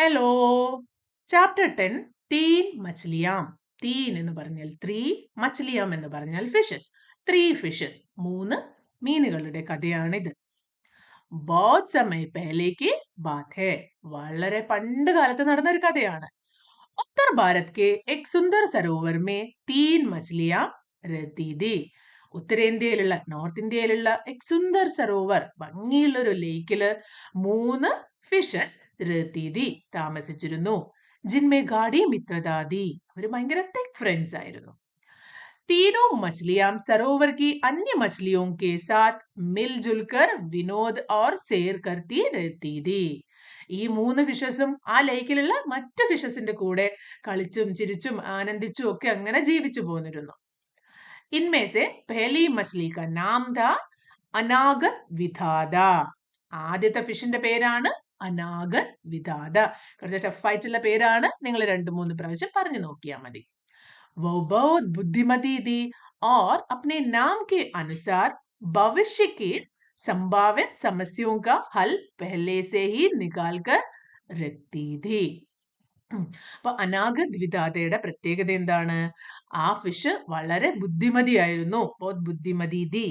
Hello chapter 10 തീൻ മച്ലിയാം. തീൻ എന്ന് പറഞ്ഞാൽ 3, മച്ലിയാം എന്ന് പറഞ്ഞാൽ ഫിഷസ്. 3 ഫിഷസ്, 3 മീനുകളുടെ കഥയാണിത്. ബോത് സമയ പഹലേക്ക് ബാത് ഹൈ, വളരെ പണ്ട് കാലത്ത് നടന്ന ഒരു കഥയാണ്. ഉത്തർ ഭാരത് കെ എക് സുന്ദർ സരോവർ മേ തീൻ മച്ലിയാം രഹതി ഥി. ഉത്തരേന്ത്യയിലുള്ള നോർത്ത് ഇന്ത്യയിലുള്ള എക് സുന്ദർ സരോവർ, ഭംഗിയുള്ള ഒരു ലേക്കില് 3 ഫിഷസ് രഹതി ഥി, താമസിച്ചിരുന്നു. ജിൻമേ ഗാഡി മിത്രദാദി, അവര് ഭയങ്കര തിക് ഫ്രണ്ട്സ് ആയിരുന്നു. तीनों मछलियां सरोवर की अन्य मछलियों के साथ मिलजुल कर विनोद और सैर करती रहती थी. ഈ 3 ഫിഷസും ആ ലേക്കിലുള്ള മറ്റു ഫിഷസിന്റെ കൂടെ കളിച്ചും ചിരിച്ചും ആനന്ദിച്ചും ഒക്കെ അങ്ങനെ ജീവിച്ചു പോന്നിരുന്നു. इनमें से पहली मछली का नाम था अनागत विधाता. ആദ്യത്തെ ഫിഷിന്റെ പേരാണ് അനാഗത് വിധാത. കുറച്ച് ടഫ് ആയിട്ടുള്ള പേരാണ്, നിങ്ങൾ 2-3 പ്രാവശ്യം പറഞ്ഞു നോക്കിയാൽ മതി. वो बहुत बुद्धिमती थी और अपने नाम के अनुसार भविष्य की संभावित समस्याओं का हल पहले से ही निकाल कर रखती थी. അപ്പൊ അനാഗത് വിധാതയുടെ പ്രത്യേകത എന്താണ്? ആ ഫിഷ് വളരെ ബുദ്ധിമതിയായിരുന്നു. ബഹുത് ബുദ്ധിമതി ഥി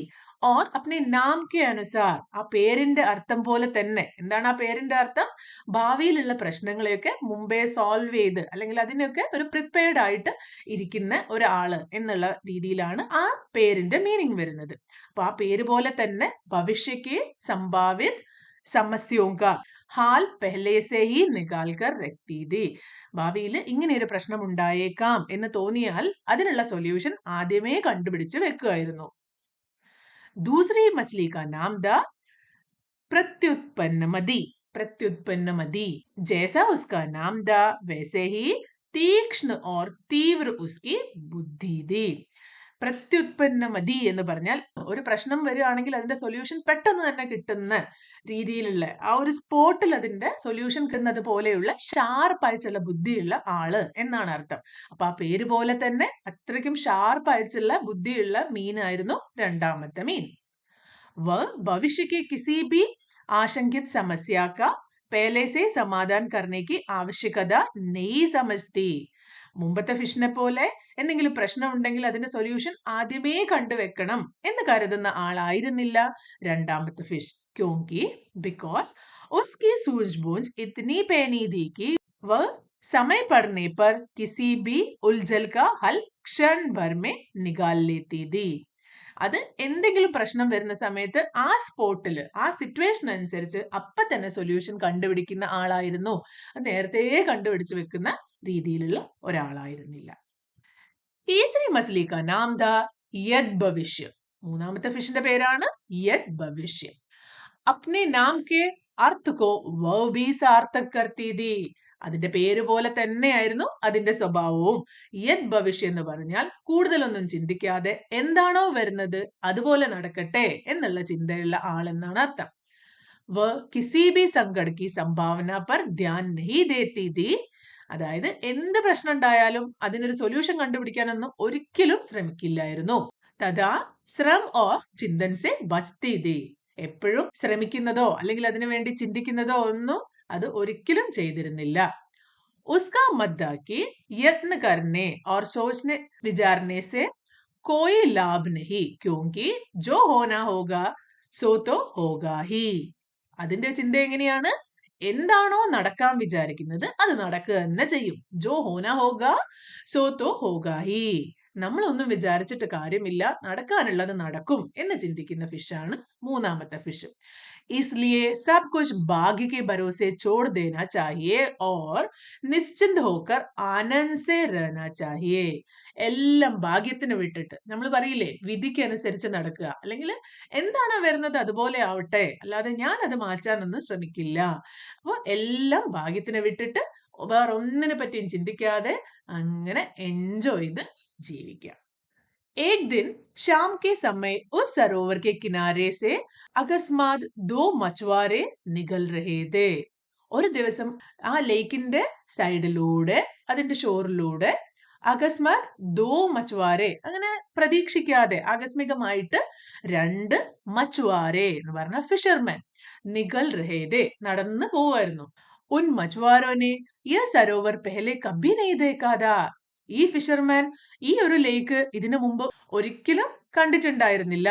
ഓർ അപ്നെ നാം കെ അനുസാർ, ആ പേരിന്റെ അർത്ഥം പോലെ തന്നെ. എന്താണ് ആ പേരിന്റെ അർത്ഥം? ഭാവിയിലുള്ള പ്രശ്നങ്ങളെയൊക്കെ മുമ്പേ സോൾവ് ചെയ്ത് അല്ലെങ്കിൽ അതിനൊക്കെ ഒരു പ്രിപ്പയർഡ് ആയിട്ട് ഇരിക്കുന്ന ഒരാള് എന്നുള്ള രീതിയിലാണ് ആ പേരിന്റെ മീനിങ് വരുന്നത്. അപ്പൊ ആ പേര് പോലെ തന്നെ ഭവിഷ്യക്ക് സംഭാവിത് സമസ്യോങ്ക ഹാൽ പെഹ്ലേസെ ഹി നികാൽ കർ രഖ്തി ഥി. ഭാവിയിൽ ഇങ്ങനെ ഒരു പ്രശ്നം ഉണ്ടായേക്കാം എന്ന് തോന്നിയാൽ അതിനുള്ള സൊല്യൂഷൻ ആദ്യമേ കണ്ടുപിടിച്ച് വെക്കുമായിരുന്നു. ദൂസരി മച്ലി കാ നാം ദ പ്രത്യുത്പന്നമതി. പ്രത്യുത്പന്നമതി जैसा उसका नाम था वैसे ही तीक्ष्ण और तीव्र उसकी बुद्धि थी. പ്രത്യുത്പന്നമതി എന്ന് പറഞ്ഞാൽ ഒരു പ്രശ്നം വരികയാണെങ്കിൽ അതിന്റെ സൊല്യൂഷൻ പെട്ടെന്ന് തന്നെ കിട്ടുന്ന രീതിയിലുള്ള ആ ഒരു സ്പോട്ടിൽ അതിന്റെ സൊല്യൂഷൻ കിട്ടുന്നത് പോലെയുള്ള ഷാർപ്പായ ചില ബുദ്ധിയുള്ള ആള് എന്നാണ് അർത്ഥം. അപ്പൊ ആ പേര് പോലെ തന്നെ അത്രയ്ക്കും ഷാർപ്പായിട്ടുള്ള ബുദ്ധിയുള്ള മീനായിരുന്നു രണ്ടാമത്തെ മീൻ. वह भविष्य के किसी भी आशंकित समस्या का पहले से समाधान करने की आवश्यकता नहीं समझती. മുമ്പത്തെ ഫിഷിനെ പോലെ എന്തെങ്കിലും പ്രശ്നം ഉണ്ടെങ്കിൽ അതിന്റെ സൊല്യൂഷൻ ആദ്യമേ കണ്ടുവെക്കണം എന്ന് കരുതുന്ന ആളായിരുന്നില്ല രണ്ടാമത്തെ ഫിഷ്. ക്യോങ്കി बिकॉज उसकी सूझबूझ इतनी पैनी थी कि वह समय पड़ने पर किसी भी उलझन का हल क्षण भर में निकाल लेती थी. അത് എന്തെങ്കിലും പ്രശ്നം വരുന്ന സമയത്ത് ആ സ്പോട്ടില് ആ സിറ്റുവേഷൻ അനുസരിച്ച് അപ്പൊ തന്നെ സൊല്യൂഷൻ കണ്ടുപിടിക്കുന്ന ആളായിരുന്നു. അത് നേരത്തെ കണ്ടുപിടിച്ച് വെക്കുന്ന രീതിയിലുള്ള ഒരാളായിരുന്നില്ല. തീസരി മച്ലി കാ നാം ഥാ യത് ഭവിഷ്യ. മൂന്നാമത്തെ ഫിഷിന്റെ പേരാണ് യത് ഭവിഷ്യ. അപ്നെ നാം കെ അർത്ഥ കോ വോ ഭി സാർത്ഥക് കർത്തി ഥി. അതിന്റെ പേര് പോലെ തന്നെയായിരുന്നു അതിന്റെ സ്വഭാവവും. യത് ഭവിഷ്യ എന്ന് പറഞ്ഞാൽ കൂടുതലൊന്നും ചിന്തിക്കാതെ എന്താണോ വരുന്നത് അതുപോലെ നടക്കട്ടെ എന്നുള്ള ചിന്തയുള്ള ആളെന്നാണ് അർത്ഥം. വ കിസി ഭി സങ്കട് കി സംഭാവന പർ ധ്യാൻ നഹി ദേത്തി ഥി. അതായത് എന്ത് പ്രശ്നം ഉണ്ടായാലും അതിനൊരു സൊല്യൂഷൻ കണ്ടുപിടിക്കാനൊന്നും ഒരിക്കലും ശ്രമിക്കില്ലായിരുന്നു. തഥാ ശ്രം ഓർ ചിന്തൻ സെ ബച്തി ഥി. എപ്പോഴും ശ്രമിക്കുന്നതോ അല്ലെങ്കിൽ അതിനു വേണ്ടി ചിന്തിക്കുന്നതോ ഒന്നും അത് ഒരിക്കലും ചെയ്തിരുന്നില്ല. उसका मत कि यत्न करने और सोचने विचारने से कोई लाभ नहीं, क्योंकि जो होना होगा सो तो होगा ही. അതിന്റെ ചിന്ത എങ്ങനെയാണ്? എന്താണോ നടക്കാൻ വിചാരിക്കുന്നത് അത് നടക്കുക തന്നെ ചെയ്യും. ജോ ഹോന ഹോഗ സോ തോ ഹോഗ ഹി. നമ്മളൊന്നും വിചാരിച്ചിട്ട് കാര്യമില്ല, നടക്കാനുള്ളത് നടക്കും എന്ന് ചിന്തിക്കുന്ന ഫിഷാണ് മൂന്നാമത്തെ ഫിഷ്. इसलिए सब कुछ भाग्य के भरोसे छोड़ देना चाहिए और निश्चिंत होकर आनंद से रहना चाहिए. എല്ലാം ഭാഗ്യത്തിന് വിട്ടിട്ട്, നമ്മൾ പറയില്ലേ വിധിക്ക് അനുസരിച്ച് നടക്കുക, അല്ലെങ്കിൽ എന്താണോ വരുന്നത് അതുപോലെ ആവട്ടെ, അല്ലാതെ ഞാൻ അത് മാറ്റാനൊന്നും ശ്രമിക്കില്ല. അപ്പോൾ എല്ലാം ഭാഗ്യത്തിന് വിട്ടിട്ട് വേറെ ഒന്നിനെ പറ്റിയും ചിന്തിക്കാതെ അങ്ങനെ എൻജോയ് ചെയ്ത് ജീവിക്കാം. एक दिन शाम के समय उस सरोवर के किनारे से अकस्मात 2 मछुआरे निकल रहे थे. ഒരു ദിവസം ആ ലേക്കിന്റെ സൈഡിലൂടെ അതിന്റെ ഷോറിലൂടെ അകസ്മാത് 2 മച്ചുവാരെ, അങ്ങനെ പ്രതീക്ഷിക്കാതെ ആകസ്മികമായിട്ട് 2 മച്ചുവാരെ എന്ന് പറഞ്ഞ ഫിഷർമാൻ നിഗൽ രഹേദേ നടന്നു പോവായിരുന്നു. उन मछुआरों ने यह सरोवर पहले कभी नहीं देखा था. ഈ ഫിഷർമാൻ ഈ ഒരു ലേക്ക് ഇതിനു മുമ്പ് ഒരിക്കലും കണ്ടിട്ടുണ്ടായിരുന്നില്ല.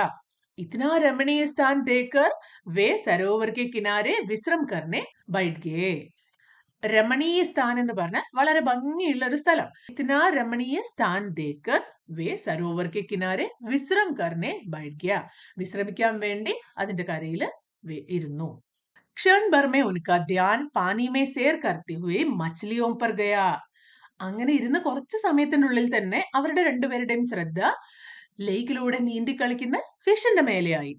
इतना रमणीय स्थान देखकर वे सरोवर के किनारे विश्रम करने बैठ गए. രമണീയ സ്ഥാൻ എന്ന് പറഞ്ഞാൽ വളരെ ഭംഗിയുള്ള ഒരു സ്ഥലം. ഇतना रमणीय स्थान देखकर वे सरोवर के किनारे विश्रम करने बैठ गया. വിശ്രമിക്കാൻ വേണ്ടി അതിന്റെ കരയിൽ ഇരുന്നു. क्षण भर में उनका ध्यान पानी में सैर करते हुए मछलियों पर गया. അങ്ങനെ ഇരുന്ന് കുറച്ച് സമയത്തിനുള്ളിൽ തന്നെ അവരുടെ രണ്ടുപേരുടെയും ശ്രദ്ധ ലേക്കിലൂടെ നീന്തി കളിക്കുന്ന ഫിഷിന്റെ മേലെയായി.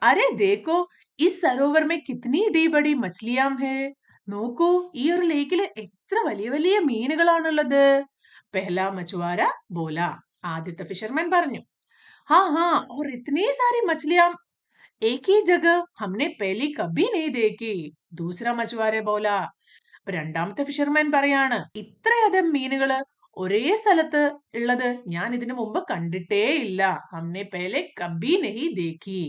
അരെ ദേക്കോ ഇസ് സരോവർ മേ കിത്നി ബഡി ബഡി മച്ലിയാം ഹേ. നോക്കൂ, ഈ ഒരു ലേക്കില് എത്ര വലിയ വലിയ മീനുകളാണുള്ളത്. പെഹ്ലാ മച്ചുവാര ബോല. ആദ്യത്തെ ഫിഷർമാൻ പറഞ്ഞു. ഹാ ഹാ ഓർ ഇത്നി സാരി മച്ലിയാം एक ही जगह हमने पहले कभी नहीं देखी. दूसरा मछुआरे बोला. രണ്ടാമത്തെ ഫിഷർമാൻ പറയാണ്, ഇത്രയധികം മീനുകള് ഒരേ സ്ഥലത്ത് ഉള്ളത് ഞാൻ ഇതിനു മുമ്പ് കണ്ടിട്ടേ ഇല്ല. हमने पहले कभी नहीं देखी.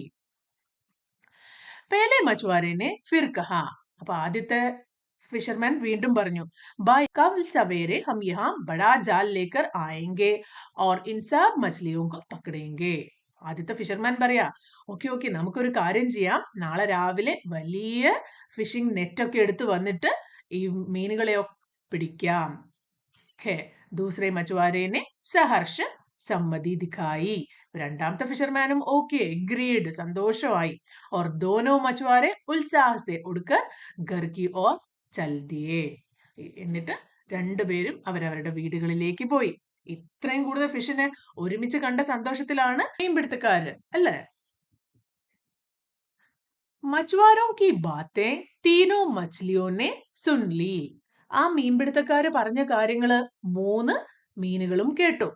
पहले मछुआरे ने फिर कहा. അപ്പൊ ആദ്യത്തെ ഫിഷർമാൻ വീണ്ടും പറഞ്ഞു, भाई कल सवेरे हम यहाँ बड़ा जाल लेकर आएंगे और इन सब मछलियों को पकड़ेंगे. ആദ്യത്തെ ഫിഷർമാൻ പറയാ, ഓക്കെ ഓക്കെ നമുക്കൊരു കാര്യം ചെയ്യാം, നാളെ രാവിലെ വലിയ ഫിഷിംഗ് നെറ്റൊക്കെ എടുത്ത് വന്നിട്ട് ഈ മീനുകളെ പിടിക്കാം. ദൂസരെ മച്ചുവാരേനെ സഹർഷ സമ്മതി ദിഖായി. രണ്ടാമത്തെ ഫിഷർമാനും ഓക്കെ എഗ്രീഡ്, സന്തോഷമായി. और दोनों मछुआरे उत्साह से उड़कर घर की ओर चल दिए. എന്നിട്ട് രണ്ടുപേരും അവരവരുടെ വീടുകളിലേക്ക് പോയി. ഇത്രയും കൂടുതൽ ഫിഷിനെ ഒരുമിച്ച് കണ്ട സന്തോഷത്തിലാണ് മീൻപിടുത്തക്കാര്, അല്ലേ? മച്ചുവാരോं की बातें तीनों मछलियों ने सुन ली. ആ മീൻപിടുത്തക്കാര് പറഞ്ഞ കാര്യങ്ങള് മൂന്ന് മീനുകളും കേട്ടു.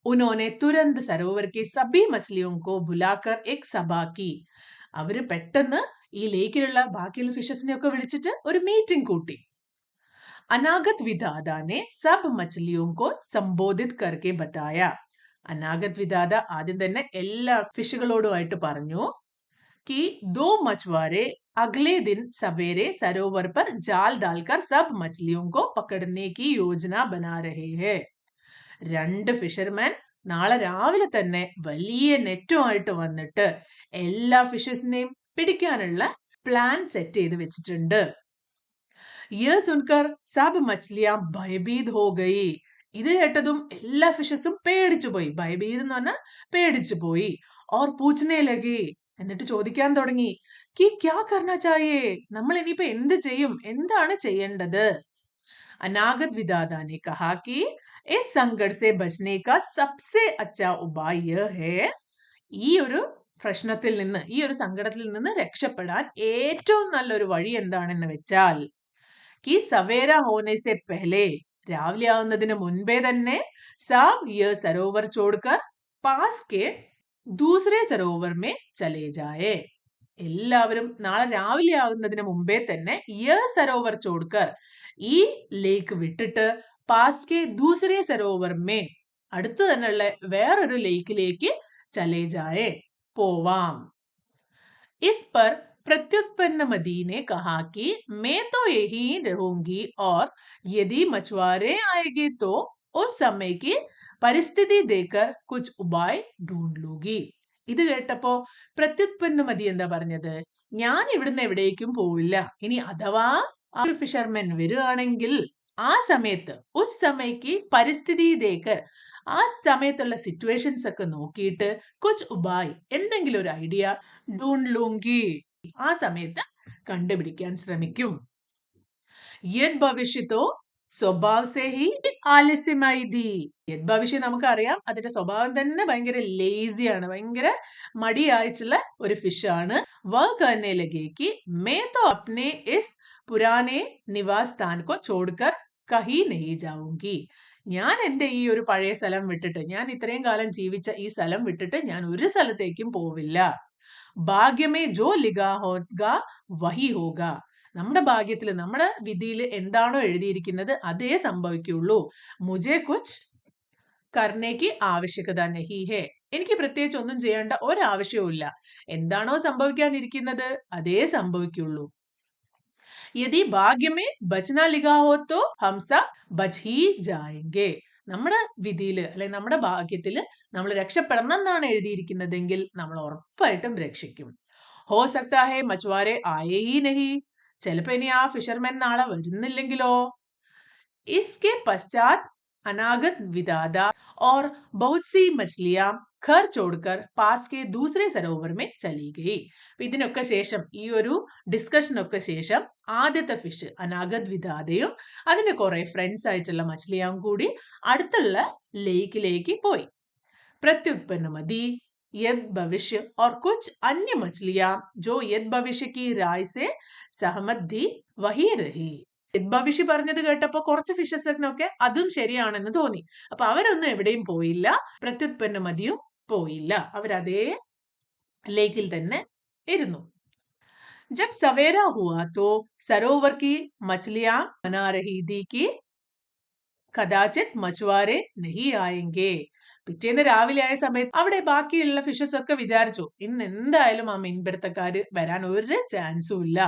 उन्होंने तुरंत सरोवर के सभी मछलियों को बुलाकर एक सभा की. അവര് പെട്ടെന്ന് ഈ ലേക്കിലുള്ള ബാക്കിയുള്ള ഫിഷസിനെ ഒക്കെ വിളിച്ചിട്ട് ഒരു മീറ്റിംഗ് കൂട്ടി. അനാഗത് വിധാത ने सब मछलियों को संबोधित करके बताया. അനാഗത് വിധാത ആദ്യം തന്നെ എല്ലാ ഫിഷുകളോടുമായിട്ട് പറഞ്ഞു, कि दो मछुआरे अगले दिन सवेरे सरोवर पर जाल डालकर सब मछलियों को पकड़ने की योजना बना रहे हैं. രണ്ട് ഫിഷർമാൻ നാളെ രാവിലെ തന്നെ വലിയ നെറ്റുമായിട്ട് വന്നിട്ട് എല്ലാ ഫിഷസിനെയും പിടിക്കാനുള്ള പ്ലാൻ സെറ്റ് ചെയ്ത് വെച്ചിട്ടുണ്ട്. यह सुनकर सब मछलियां भयभीत हो गई. ഇത് കേട്ടതും എല്ലാ ഫിഷസും പേടിച്ചു പോയി. ഭയഭീത് എന്ന് പറഞ്ഞാൽ പേടിച്ചു പോയി. और पूछने लगी. എന്നിട്ട് ചോദിക്കാൻ തുടങ്ങി, कि क्या करना चाहिए, നമ്മൾ ഇനിയിപ്പോ എന്ത് ചെയ്യും, എന്താണ് ചെയ്യേണ്ടത്? अनागत विदाता ने कहा कि इस संकट से बचने का सबसे अच्छा उपाय यह है. ഈ ഒരു പ്രശ്നത്തിൽ നിന്ന്, ഈ ഒരു സങ്കടത്തിൽ നിന്ന് രക്ഷപ്പെടാൻ ഏറ്റവും നല്ലൊരു വഴി എന്താണെന്ന് വെച്ചാൽ, कि सवेरा होने से पहले രാവിലെ ആവുന്നതിന് മുൻപേ തന്നെ सब यह सरोवर छोड़कर पास के दूसरे सरोवर में चले जाए. എല്ലാവരും നാളെ രാവിലെ ആവുന്നതിന് മുമ്പേ തന്നെ യഹ് സരോവർ ചോഡ്കർ, ഈ ലേക്ക് വിട്ടിട്ട് പാസ് കെ ദൂസരെ സരോവർ മേ, അടുത്ത് തന്നെയുള്ള വേറൊരു ലേക്കിലേക്ക് ചലേ ജായേ, പോവാം. ഇസ് पर प्रत्युत्पन्नमदी ने कहा कि मैं तो यही रहूंगी और यदि मछुआरे आएंगे तो उस समय की പരിസ്ഥിതി ദേക്കർ കുച്ച് ഉപായ് ഢൂണ്ട് ലൂഗി. ഇത് കേട്ടപ്പോ പ്രത്യുത്പന്നമതി എന്താ പറഞ്ഞത്, ഞാൻ ഇവിടുന്ന് എവിടേക്കും പോവില്ല. ഇനി അഥവാ ആ ഒരു ഫിഷർമാൻ വരികയാണെങ്കിൽ ആ സമയത്ത് ഉസ് സമയക്ക് പരിസ്ഥിതി ദേക്കർ, ആ സമയത്തുള്ള സിറ്റുവേഷൻസ് ഒക്കെ നോക്കിയിട്ട് കുച്ച് ഉപായ്, എന്തെങ്കിലും ഒരു ഐഡിയ ഢൂണ്ട് ലൂങ്കി, ആ സമയത്ത് കണ്ടുപിടിക്കാൻ ശ്രമിക്കും. യത് ഭവിഷ്യത്തോ സ്വഭാവ് സേ ഹി ആലസ്യമായി ദി. യത് ഭവിഷ്യം നമുക്കറിയാം, അതിന്റെ സ്വഭാവം തന്നെ ഭയങ്കര ലേസിയാണ്, ഭയങ്കര മടിയായിട്ടുള്ള ഒരു ഫിഷാണ്. വ കർനെ ലഗേ കി മേ തോ അപ്നെ ഇസ് പുരാനെ നിവാസ് സ്ഥാൻ കോ ചോഡ്കർ കഹി നഹി ജാഊംഗി. ഞാൻ എന്റെ ഈ ഒരു പഴയ സ്ഥലം വിട്ടിട്ട്, ഞാൻ ഇത്രയും കാലം ജീവിച്ച ഈ സ്ഥലം വിട്ടിട്ട് ഞാൻ ഒരു സ്ഥലത്തേക്കും പോവില്ല. ഭാഗ്യമേ ജോ ലിഖാ ഹോഗാ വഹി ഹോഗാ. നമ്മുടെ ഭാഗ്യത്തിൽ, നമ്മുടെ വിധിയിൽ എന്താണോ എഴുതിയിരിക്കുന്നത് അതേ സംഭവിക്കുള്ളൂ. മുജെ കുച്ച് കർണേക്ക് ആവശ്യകത നഹി ഹേ. എനിക്ക് പ്രത്യേകിച്ച് ഒന്നും ചെയ്യേണ്ട ഒരാവശ്യവും ഇല്ല. എന്താണോ സംഭവിക്കാനിരിക്കുന്നത് അതേ സംഭവിക്കുള്ളൂ. यदि भाग्य में बचना लिखा हो तो हम सब बच ही जाएंगे. നമ്മുടെ വിധിയില് അല്ലെ നമ്മുടെ ഭാഗ്യത്തില് നമ്മൾ രക്ഷപ്പെടണം എന്നാണ് എഴുതിയിരിക്കുന്നതെങ്കിൽ നമ്മൾ ഉറപ്പായിട്ടും രക്ഷിക്കും. ഹോ സക്താ ഹൈ മച്ചുവാരെ ആയേ ഹി നഹി. ചിലപ്പോ ഇനി ആ ഫിഷർമാൻ നാളെ വരുന്നില്ലെങ്കിലോ. इसके पश्चात अनागत विदादा और बहुत सी मछलियां घर छोड़कर पास के दूसरे सरोवर में चली गई. ഇതിനൊക്കെ ശേഷം ഈ ഒരു ഡിസ്കഷനൊക്കെ ശേഷം ആദ്യത്തെ ഫിഷ് അനാഗത് വിദാദയും അതിന്റെ കുറെ ഫ്രണ്ട്സ് ആയിട്ടുള്ള മछलियां കൂടി അടുത്തുള്ള ലേക്കിലേക്ക് പോയി. प्रत्युत्पन्न मदी यद भविष्य और कुछ अन्य मछलियां जो यद भविष्य की राय से सहमत थी वही रही. ഭവിഷ്യ പറഞ്ഞത് കേട്ടപ്പോ കുറച്ച് ഫിഷസിനൊക്കെ അതും ശരിയാണെന്ന് തോന്നി. അപ്പൊ അവരൊന്നും എവിടെയും പോയില്ല, പ്രത്യുത്പന്ന മതിയും പോയില്ല. അവരതേ ലേക്കിൽ തന്നെ ഇരുന്നു. जब सवेरा हुआ तो सरोवर की मछलियां बना रही थी कि കദാചിത് മച്ചുവാരെ നഹി ആയെങ്കെ. പിറ്റേന്ന് രാവിലെ ആയ സമയത്ത് അവിടെ ബാക്കിയുള്ള ഫിഷസ് ഒക്കെ വിചാരിച്ചു ഇന്ന് എന്തായാലും ആ മീൻപിടുത്തക്കാര് വരാൻ ഒരു ചാൻസും ഇല്ല.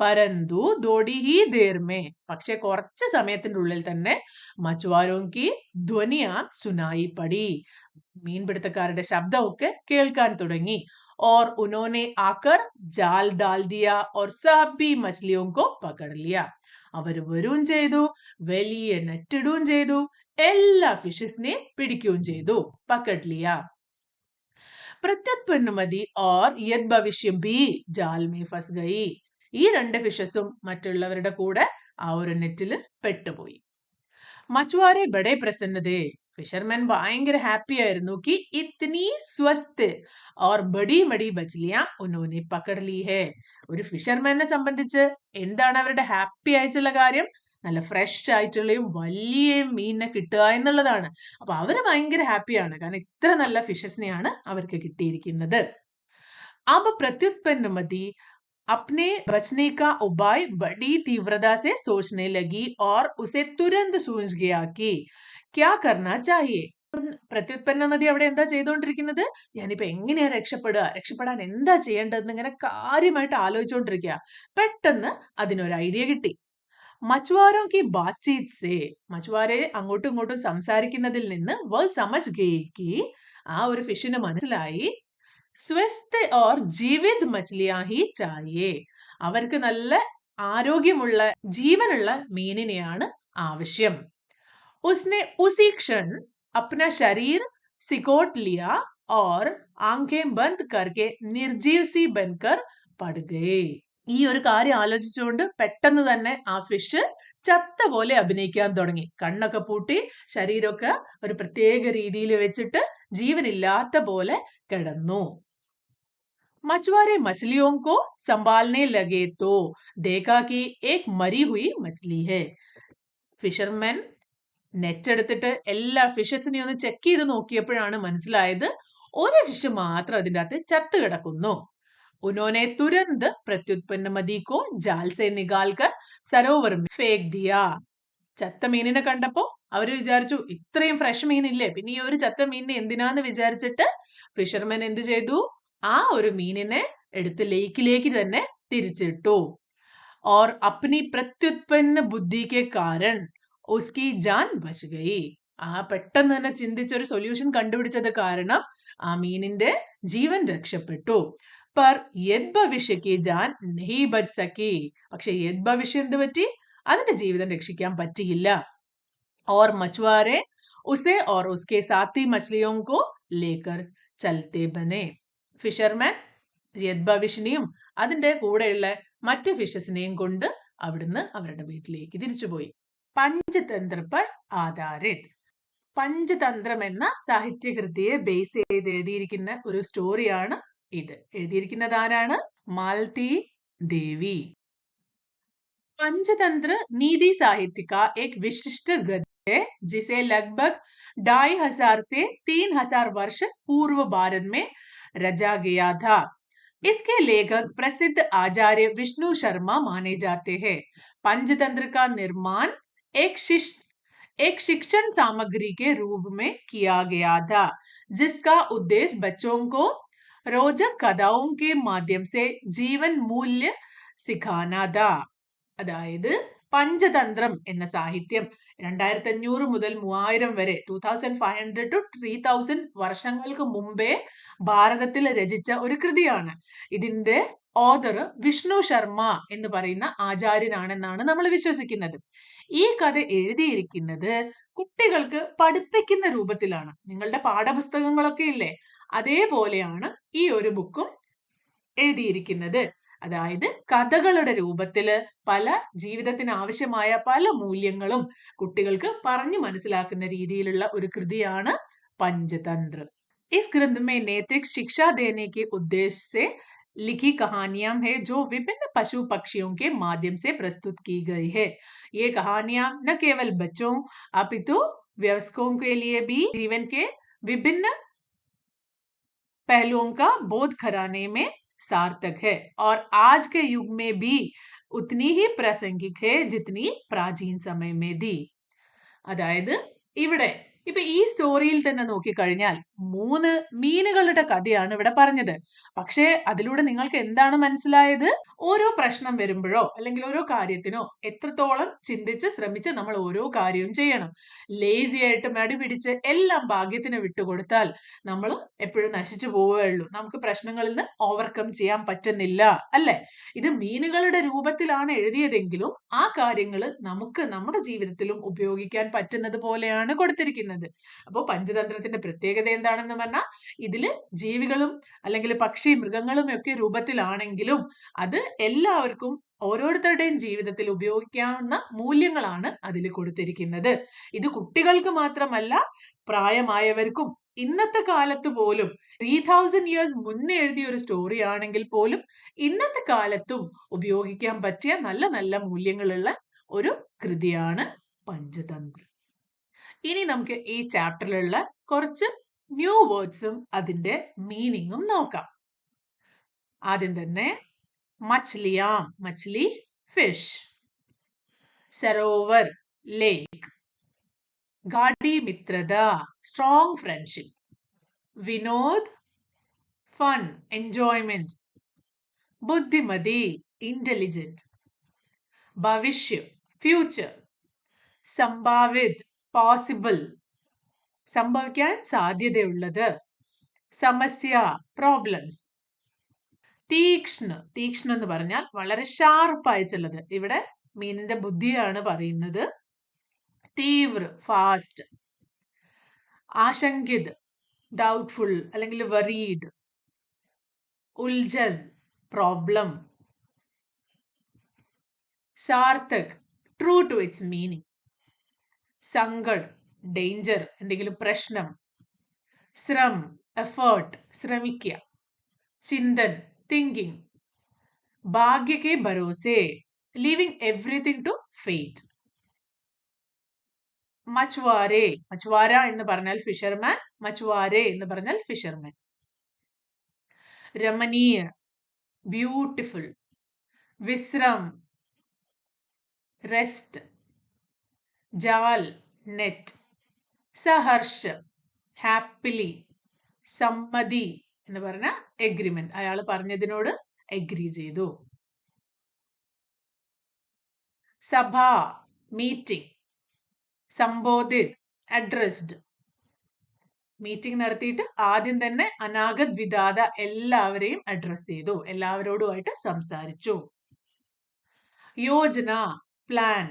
പരന്തു ദോടി ഹി ദേർമേ. പക്ഷെ കുറച്ച് സമയത്തിന്റെ ഉള്ളിൽ തന്നെ മച്ചുവാരോങ്കി ധ്വനിയ സുനായി പടി. മീൻപിടുത്തക്കാരുടെ ശബ്ദമൊക്കെ കേൾക്കാൻ തുടങ്ങി. और उन्होंने आकर जाल डाल दिया और सब भी मछलियों को पकड़ लिया. അവര് വരും ചെയ്തു, വലിയ നെറ്റിടുകയും ചെയ്തു, എല്ലാ ഫിഷസിനെയും പിടിക്കുകയും ചെയ്തു. പക്കഡ് ലിയ. പ്രത്യുത്പന്ന മതി और यद भविष्य भी जाल में फंस गई. ഈ രണ്ട് ഫിഷസും മറ്റുള്ളവരുടെ കൂടെ ആ ഒരു നെറ്റില് പെട്ടുപോയി. മച്ചുവാരെ ബഡേ പ്രസന്നതേ. ഫിഷർമാൻ ഭയങ്കര ഹാപ്പി ആയിരുന്നു. कि इतनी स्वस्थ और बड़ी बड़ी मछलियां उन्होंने पकड़ ली है. ഒരു ഫിഷർമാനെ സംബന്ധിച്ച് എന്താണ് അവരുടെ ഹാപ്പി ആയിട്ടുള്ള കാര്യം? നല്ല ഫ്രഷ് ആയിട്ടുള്ളയും വലിയ മീനിനെ കിട്ടുക എന്നുള്ളതാണ്. അപ്പൊ അവര് ഭയങ്കര ഹാപ്പിയാണ്, കാരണം ഇത്ര നല്ല ഫിഷസിനെയാണ് അവർക്ക് കിട്ടിയിരിക്കുന്നത്. अब प्रत्युत्पन्न मदी अपने बचने का उपाय बड़ी तीव्रता से सोचने लगी और उसे तुरंत सूझ गया कि क्या करना चाहिए. പ്രത്യുത്പന്ന നദി അവിടെ എന്താ ചെയ്തുകൊണ്ടിരിക്കുന്നത്? ഞാനിപ്പോ എങ്ങനെയാ രക്ഷപ്പെടാൻ എന്താ ചെയ്യേണ്ടതെന്ന് ഇങ്ങനെ കാര്യമായിട്ട് ആലോചിച്ചുകൊണ്ടിരിക്കുക. പെട്ടെന്ന് അതിനൊരു ഐഡിയ കിട്ടി. മച്ചുവാരോ കി ബാത്ചീത് സേ. മച്ചുവാരെ അങ്ങോട്ടും ഇങ്ങോട്ടും സംസാരിക്കുന്നതിൽ നിന്ന് വ സമജ് ഗയി കി, ആ ഒരു ഫിഷിന് മനസ്സിലായി സ്വസ്ഥ ഓർ ജീവിത് മച്ലിയാ ഹി ചാഹിയേ. അവർക്ക് നല്ല ആരോഗ്യമുള്ള ജീവനുള്ള മീനിനെയാണ് ആവശ്യം. उसने उसी क्षण अपना शरीर सिकोट लिया और आंखें बंद करके निर्जीव सी बनकर पड़ गए. ഈ ഒരു കാര്യം ആലോചിച്ചുകൊണ്ട് പെട്ടെന്ന് തന്നെ ആ ഫിഷ് ചത്ത പോലെ അഭിനയിക്കാൻ തുടങ്ങി. കണ്ണൊക്കെ പൂട്ടി ശരീരമൊക്കെ ഒരു പ്രത്യേക രീതിയിൽ വെച്ചിട്ട് ജീവനില്ലാത്ത പോലെ കിടന്നു. मछुआरे मछलियों को संभालने लगे तो देखा कि एक मरी हुई मछली है. ഫിഷർമാൻ നെറ്റ് എടുത്തിട്ട് എല്ലാ ഫിഷസിനെയും ഒന്ന് ചെക്ക് ചെയ്ത് നോക്കിയപ്പോഴാണ് മനസ്സിലായത് ഒരു ഫിഷ് മാത്രം അതിൻ്റെ അകത്ത് ചത്തു കിടക്കുന്നു. उन्होंने तुरंत प्रत्युत्पन्न मदी को जाल से निकालकर सरोवर में फेंक दिया. ചത്ത മീനിനെ കണ്ടപ്പോ അവര് വിചാരിച്ചു ഇത്രയും ഫ്രഷ് മീനില്ലേ, പിന്നെ ഈ ഒരു ചത്ത മീനിനെ എന്തിനാന്ന് വിചാരിച്ചിട്ട് ഫിഷർമാൻ എന്ത് ചെയ്തു? ആ ഒരു മീനിനെ എടുത്ത് ലേക്കിലേക്ക് തന്നെ തിരിച്ചിട്ടു. और अपनी प्रत्युत्पन्न बुद्धि के कारण उसकी जान बच गई. ആ പെട്ടെന്ന് തന്നെ ചിന്തിച്ചൊരു സൊല്യൂഷൻ കണ്ടുപിടിച്ചത് കാരണം ആ മീനിന്റെ ജീവൻ രക്ഷപ്പെട്ടു. पर यद भविष्य की जान नहीं बच सकी. പക്ഷെ യദ് ഭവിഷ്യ എന്ത് പറ്റി? അതിന്റെ ജീവിതം രക്ഷിക്കാൻ പറ്റിയില്ല. और मछुआरे उसे और उसके साथी मछलियों को लेकर चलते बने. ഫിഷർമാൻ യദ് ഭവിഷ്യനെയും അതിന്റെ കൂടെയുള്ള മറ്റ് ഫിഷസിനെയും കൊണ്ട് അവിടുന്ന് അവരുടെ വീട്ടിലേക്ക് തിരിച്ചുപോയി. പഞ്ചതന്ത്ര പർ ആധാരിത്. പഞ്ചതന്ത്രം എന്ന സാഹിത്യകൃതിയെ ബേസ് ചെയ്ത് എഴുതിയിരിക്കുന്ന ഒരു സ്റ്റോറിയാണ് ഇത്. എഴുതിയിരിക്കുന്നത് ആരാണ്? മാലതി ദേവി. पंचतंत्र नीति साहित्य का एक विशिष्ट गद्य है जिसे लगभग 2500 से 3000 वर्ष पूर्व भारत में रचा गया था. इसके लेखक प्रसिद्ध आचार्य विष्णु शर्मा माने जाते हैं. पंचतंत्र का निर्माण एक शिक्षण सामग्री के रूप में किया गया था, जिसका उद्देश्य बच्चों को रोचक कथाओं के माध्यम से जीवन मूल्य सिखाना था. അതായത് പഞ്ചതന്ത്രം എന്ന സാഹിത്യം 2500 മുതൽ 3000 വരെ 2500 to 3000 വർഷങ്ങൾക്ക് മുമ്പേ ഭാരതത്തിൽ രചിച്ച ഒരു കൃതിയാണ്. ഇതിന്റെ ഓതർ വിഷ്ണു ശർമ്മ എന്ന് പറയുന്ന ആചാര്യനാണെന്നാണ് നമ്മൾ വിശ്വസിക്കുന്നത്. ഈ കഥ എഴുതിയിരിക്കുന്നത് കുട്ടികൾക്ക് പഠിപ്പിക്കുന്ന രൂപത്തിലാണ്. നിങ്ങളുടെ പാഠപുസ്തകങ്ങളൊക്കെ ഇല്ലേ, അതേപോലെയാണ് ഈ ഒരു ബുക്കും എഴുതിയിരിക്കുന്നത്. അതായത് കഥകളുടെ രൂപത്തില് പല ജീവിതത്തിന് ആവശ്യമായ പല മൂല്യങ്ങളും കുട്ടികൾക്ക് പറഞ്ഞു മനസ്സിലാക്കുന്ന രീതിയിലുള്ള ഒരു കൃതിയാണ് पंचतंत्र। इस ग्रंथ में नैतिक शिक्षा देने के उद्देश्य से लिखी कहानियां हैं जो विभिन्न पशु पक्षियों के माध्यम से प्रस्तुत की गई है। ये कहानियां न केवल बच्चों अपितु वयस्कों के लिए भी जीवन के विभिन्न पहलुओं का बोध कराने में सार्थक है और आज के युग में भी उतनी ही प्रासंगिक है जितनी प्राचीन समय में थी। അതായത് ഇവിടെ ഇപ്പൊ ഈ സ്റ്റോറിയിൽ തന്നെ നോക്കിക്കഴിഞ്ഞാൽ 3 മീനുകളുടെ കഥയാണ് ഇവിടെ പറഞ്ഞത്. പക്ഷേ അതിലൂടെ നിങ്ങൾക്ക് എന്താണ് മനസ്സിലായത്? ഓരോ പ്രശ്നം വരുമ്പോഴോ അല്ലെങ്കിൽ ഓരോ കാര്യത്തിനോ എത്രത്തോളം ചിന്തിച്ച് ശ്രമിച്ച് നമ്മൾ ഓരോ കാര്യവും ചെയ്യണം. ലേസി ആയിട്ട് മടി പിടിച്ച് എല്ലാം ഭാഗ്യത്തിന് വിട്ടുകൊടുത്താൽ നമ്മൾ എപ്പോഴും നശിച്ചു പോവുകയുള്ളൂ. നമുക്ക് പ്രശ്നങ്ങളിൽ നിന്ന് ഓവർകം ചെയ്യാൻ പറ്റുന്നില്ല, അല്ലെ? ഇത് മീനുകളുടെ രൂപത്തിലാണ് എഴുതിയതെങ്കിലും ആ കാര്യങ്ങൾ നമുക്ക് നമ്മുടെ ജീവിതത്തിലും ഉപയോഗിക്കാൻ പറ്റുന്നത് പോലെയാണ് കൊടുത്തിരിക്കുന്നത്. അപ്പോൾ പഞ്ചതന്ത്രത്തിന്റെ പ്രത്യേകത എന്താണെന്ന് പറഞ്ഞാൽ ഇതില് ജീവികളും അല്ലെങ്കിൽ പക്ഷി മൃഗങ്ങളും ഒക്കെ രൂപത്തിലാണെങ്കിലും അത് എല്ലാവർക്കും ഓരോരുത്തരുടെയും ജീവിതത്തിൽ ഉപയോഗിക്കാവുന്ന മൂല്യങ്ങളാണ് അതിൽ കൊടുത്തിരിക്കുന്നത്. ഇത് കുട്ടികൾക്ക് മാത്രമല്ല, പ്രായമായവർക്കും ഇന്നത്തെ കാലത്ത് പോലും 3000 years മുന്നേ എഴുതിയ ഒരു സ്റ്റോറി ആണെങ്കിൽ പോലും ഇന്നത്തെ കാലത്തും ഉപയോഗിക്കാൻ പറ്റിയ നല്ല നല്ല മൂല്യങ്ങളുള്ള ഒരു കൃതിയാണ് പഞ്ചതന്ത്ര. ഇനി നമുക്ക് ഈ ചാപ്റ്ററിലുള്ള കുറച്ച് ന്യൂ വേർഡ്സും അതിന്റെ മീനിങ്ങും നോക്കാം. ആദ്യം തന്നെ മച്ലിയാം, മച്ലി ഫിഷ്, സരോവർ ലേക്ക്, ഗാഡി മിത്രത സ്ട്രോങ് ഫ്രണ്ട്ഷിപ്പ്, വിനോദ് ഫൺ എൻജോയ്മെന്റ്, ബുദ്ധിമതി ഇന്റലിജന്റ്, ഭവിഷ്യ ഫ്യൂച്ചർ, സംഭാവിത് പോസിബിൾ സംഭവിക്കാൻ സാധ്യതയുള്ളത്, സമസ്യ പ്രോബ്ലംസ്, തീക്ഷ്ണ തീക്ഷ്ണ എന്ന് പറഞ്ഞാൽ വളരെ ഷാർപ്പായിട്ടുള്ളത്, ഇവിടെ മീനിന്റെ ബുദ്ധിയാണ് പറയുന്നത്, തീവ്ര ഫാസ്റ്റ്, ആശങ്കിത് ഡൗട്ട്ഫുൾ അല്ലെങ്കിൽ വറീഡ്, ഉൽജൻ പ്രോബ്ലം, സാർത്ഥക് ട്രൂ ടു ഇറ്റ്സ് മീനിങ്, സങ്കട് ഡേഞ്ചർ എന്തെങ്കിലും പ്രശ്നം, ശ്രം എഫേർട്ട് ശ്രമിക്കുക, ചിന്തൻ തിങ്കിങ്, ഭാഗ്യ കെ ഭരോസെ ലീവിംഗ് എവ്രിതിങ് ടു ഫേറ്റ്, മച്വാരെ മച്വാര എന്ന് പറഞ്ഞാൽ ഫിഷർമാൻ, മച്വാരെ എന്ന് പറഞ്ഞാൽ ഫിഷർമാൻ, രമണീയ ബ്യൂട്ടിഫുൾ, വിശ്രം റെസ്റ്റ്, ജാൽ നെറ്റ്, സഹർഷ ഹാപ്പിലി, സമ്മതി എന്ന് പറഞ്ഞ എഗ്രിമെന്റ്, അയാൾ പറഞ്ഞതിനോട് എഗ്രി ചെയ്തു, സഭ മീറ്റിംഗ്, സംബോധിത് അഡ്രസ്ഡ്, മീറ്റിംഗ് നടത്തിയിട്ട് ആദ്യം തന്നെ അനാഗത് വിദാത എല്ലാവരെയും അഡ്രസ് ചെയ്തു, എല്ലാവരോടുമായിട്ട് സംസാരിച്ചു, യോജന പ്ലാൻ,